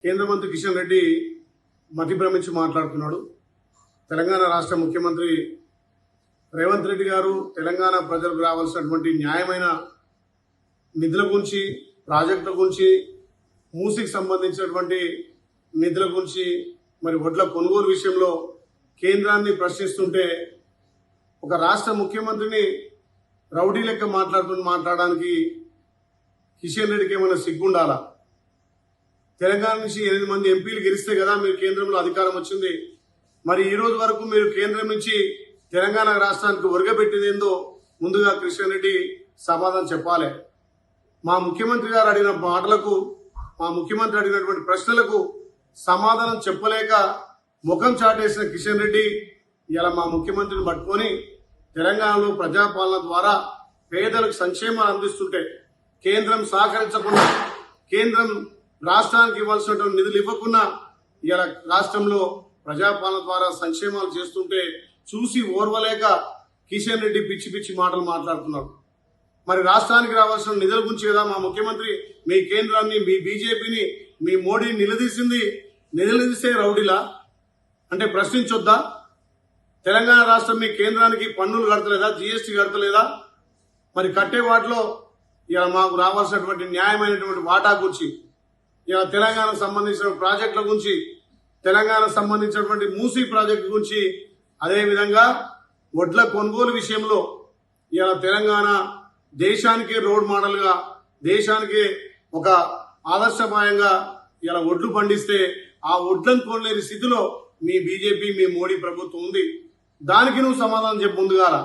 కేంద్ర మంత్రి కిషన్ రెడ్డి మతి భ్రమించి మాట్లాడుతున్నాడు. తెలంగాణ రాష్ట్ర ముఖ్యమంత్రి రేవంత్ రెడ్డి గారు తెలంగాణ ప్రజలకు రావాల్సినటువంటి న్యాయమైన నిధుల గురించి, ప్రాజెక్టుల గురించి, మూసికి సంబంధించినటువంటి నిధుల గురించి, మరి వడ్ల కొనుగోలు విషయంలో కేంద్రాన్ని ప్రశ్నిస్తుంటే ఒక రాష్ట్ర ముఖ్యమంత్రిని రౌడీ లెక్క మాట్లాడడానికి కిషన్ రెడ్డికి ఏమైనా సిగ్గుండాలా? తెలంగాణ నుంచి 8 మంది ఎంపీలు గెలిస్తే కదా మీరు కేంద్రంలో అధికారం వచ్చింది. మరి ఈ రోజు వరకు మీరు కేంద్రం నుంచి తెలంగాణ రాష్ట్రానికి ఒరగబెట్టిందేందో ముందుగా కిషన్ రెడ్డి సమాధానం చెప్పాలి. మా ముఖ్యమంత్రి గారు అడిగిన మాటలకు, మా ముఖ్యమంత్రి అడిగినటువంటి ప్రశ్నలకు సమాధానం చెప్పలేక ముఖం చాటేసిన కిషన్ రెడ్డి ఇలా మా ముఖ్యమంత్రిని పట్టుకొని తెలంగాణలో ప్రజాపాలన ద్వారా పేదలకు సంక్షేమాలు అందిస్తుంటే కేంద్రం సహకరించకుండా, కేంద్రం రాష్ట్రానికి ఇవ్వాల్సినటువంటి నిధులు ఇవ్వకుండా ఇలా రాష్ట్రంలో ప్రజాపాలన ద్వారా సంక్షేమాలు చేస్తుంటే చూసి ఓర్వలేక కిషన్ రెడ్డి పిచ్చి పిచ్చి మాటలు మాట్లాడుతున్నారు. మరి రాష్ట్రానికి రావాల్సిన నిధుల గురించి కదా మా ముఖ్యమంత్రి మీ కేంద్రాన్ని, మీ బీజేపీని, మీ మోడీని నిలదీసింది. నిలదీసే రౌడీలా అంటే ప్రశ్నించొద్దా? తెలంగాణ రాష్ట్రం మీ కేంద్రానికి పన్నులు కడతలేదా? జీఎస్టీ కడతలేదా? మరి కట్టే వాటిలో ఇలా మాకు రావాల్సినటువంటి న్యాయమైనటువంటి వాటా గురించి, ఇలా తెలంగాణకు సంబంధించిన ప్రాజెక్టుల గురించి, తెలంగాణకు సంబంధించినటువంటి మూసీ ప్రాజెక్టు గురించి, అదేవిధంగా వడ్ల కొనుగోలు విషయంలో ఇలా తెలంగాణ దేశానికే రోడ్ మోడల్గా, దేశానికే ఒక ఆదర్శప్రాయంగా ఇలా వడ్లు పండిస్తే ఆ వడ్లను కొనలేని స్థితిలో మీ బీజేపీ, మీ మోడీ ప్రభుత్వం ఉంది. దానికి నువ్వు సమాధానం చెప్పు ముందుగాల.